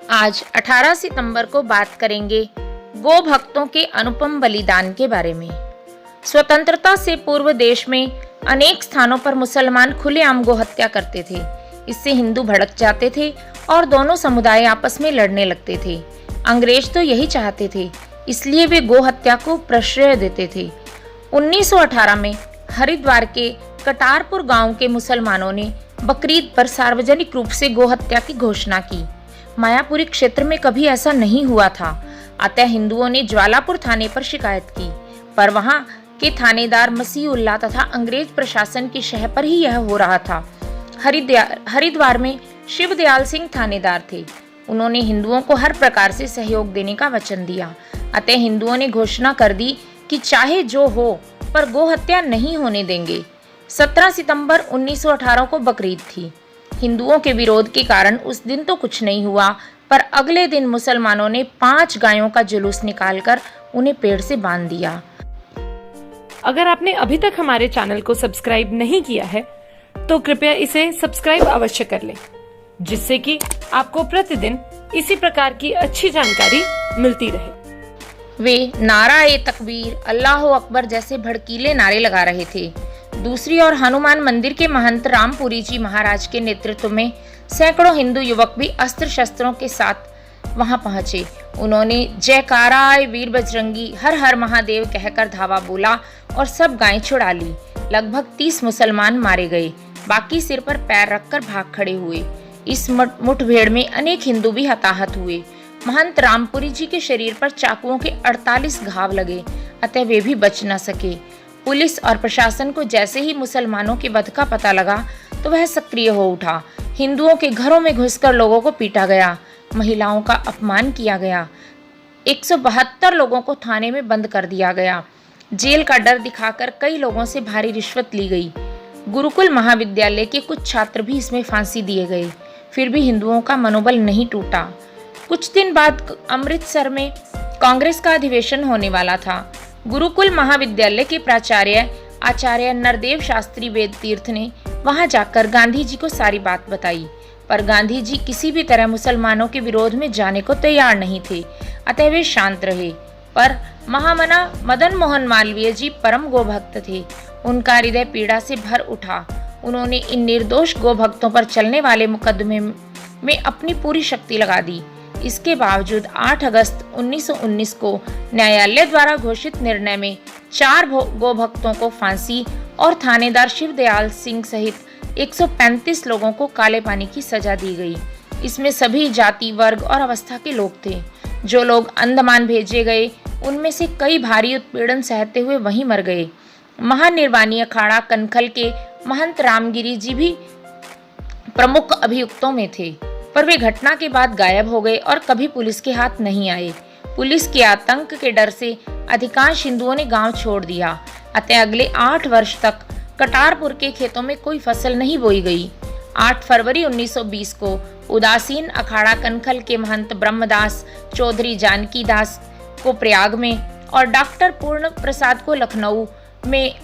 आज 18 सितंबर को बात करेंगे गो भक्तों के अनुपम बलिदान के बारे में। स्वतंत्रता से पूर्व देश में अनेक स्थानों पर मुसलमान खुलेआम गो हत्या करते थे। इससे हिंदू भड़क जाते थे और दोनों समुदाय आपस में लड़ने लगते थे। अंग्रेज तो यही चाहते थे, इसलिए वे गो हत्या को प्रश्रय देते थे। 1918 में हरिद्वार के कटारपुर गांव के मुसलमानों ने बकरीद पर सार्वजनिक रूप से गो हत्या की घोषणा की। मायापुरी क्षेत्र में कभी ऐसा नहीं हुआ था, अतः हिंदुओं ने ज्वालापुर थाने पर शिकायत की, पर वहां के थानेदार मसीहुल्लाह तथा अंग्रेज प्रशासन की शह पर ही यह हो रहा था। हरिद्वार में शिवदयाल सिंह थानेदार थे। उन्होंने हिंदुओं को हर प्रकार से सहयोग देने का वचन दिया। अतः हिंदुओं ने घोषणा कर दी कि चाहे जो हो, पर गो हत्या नहीं होने देंगे। 17 सितंबर 1918 को बकरीद थी। हिंदुओं के विरोध के कारण उस दिन तो कुछ नहीं हुआ, पर अगले दिन मुसलमानों ने 5 गायों का जुलूस निकालकर उन्हें पेड़ से बांध दिया। अगर आपने अभी तक हमारे चैनल को सब्सक्राइब नहीं किया है तो कृपया इसे सब्सक्राइब अवश्य कर लें, जिससे कि आपको प्रतिदिन इसी प्रकार की अच्छी जानकारी मिलती रहे। वे नारा-ए तकबीर, अल्लाह अकबर जैसे भड़कीले नारे लगा रहे थे। दूसरी ओर हनुमान मंदिर के महंत रामपुरी जी महाराज के नेतृत्व में सैकड़ों हिंदू युवक भी अस्त्र शस्त्रों के साथ वहां पहुंचे। उन्होंने जयकाराय वीर बजरंगी, हर हर महादेव कहकर धावा बोला और सब गायें छुड़ा ली। लगभग 30 मुसलमान मारे गए, बाकी सिर पर पैर रखकर भाग खड़े हुए। इस मुठभेड़ में अनेक हिंदू भी हताहत हुए। महंत रामपुरी जी के शरीर पर चाकुओं के 48 घाव लगे, अतः वे भी बच न सके। पुलिस और प्रशासन को जैसे ही मुसलमानों के वध का पता लगा तो वह सक्रिय हो उठा। हिंदुओं के घरों में घुसकर लोगों को पीटा गया, महिलाओं का अपमान किया गया। 172 लोगों को थाने में बंद कर दिया गया। जेल का डर दिखाकर कई लोगों से भारी रिश्वत ली गई। गुरुकुल महाविद्यालय के कुछ छात्र भी इसमें फांसी दिए गए। फिर भी हिंदुओं का मनोबल नहीं टूटा। कुछ दिन बाद अमृतसर में कांग्रेस का अधिवेशन होने वाला था। गुरुकुल महाविद्यालय के प्राचार्य आचार्य नरदेव शास्त्री वेद तीर्थ ने वहां जाकर गांधी जी को सारी बात बताई, पर गांधी जी किसी भी तरह मुसलमानों के विरोध में जाने को तैयार नहीं थे, अतः वे शांत रहे। पर महामना मदन मोहन मालवीय जी परम गोभक्त थे। उनका हृदय पीड़ा से भर उठा। उन्होंने इन निर्दोष गोभक्तों पर चलने वाले मुकदमे में अपनी पूरी शक्ति लगा दी। इसके बावजूद 8 अगस्त 1919 को न्यायालय द्वारा घोषित निर्णय में 4 गोभक्तों को फांसी और थानेदार शिवदयाल सिंह सहित 135 लोगों को काले पानी की सजा दी गई। इसमें सभी जाति, वर्ग और अवस्था के लोग थे। जो लोग अंडमान भेजे गए, उनमें से कई भारी उत्पीड़न सहते हुए वहीं मर गए। महानिर्वाणी अखाड़ा कनखल के महंत रामगिरी जी भी प्रमुख अभियुक्तों में थे, पर वे घटना के बाद गायब हो गए और कभी पुलिस के हाथ नहीं आए। पुलिस के आतंक के डर से अधिकांश हिंदुओं ने गांव छोड़ दिया, अतः अगले 8 वर्ष तक कटारपुर के खेतों में कोई फसल नहीं बोई गई। 8 फरवरी 1920 को उदासीन अखाड़ा कनखल के महंत ब्रह्मदास चौधरी जानकी दास को प्रयाग में और डॉक्टर पूर्ण प्रसाद को लखनऊ में,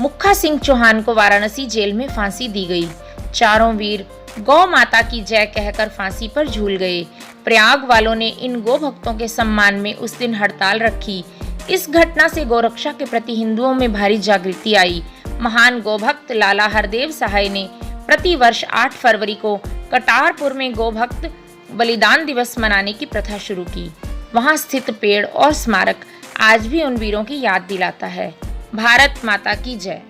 मुक्खा सिंह चौहान को वाराणसी जेल में फांसी दी गई। चारों वीर गौ माता की जय कहकर फांसी पर झूल गए। प्रयाग वालों ने इन गो भक्तों के सम्मान में उस दिन हड़ताल रखी। इस घटना से गोरक्षा के प्रति हिंदुओं में भारी जागृति आई। महान गोभक्त लाला हरदेव सहाय ने प्रति वर्ष 8 फरवरी को कटारपुर में गोभक्त बलिदान दिवस मनाने की प्रथा शुरू की। वहां स्थित पेड़ और स्मारक आज भी उन वीरों की याद दिलाता है। भारत माता की जय।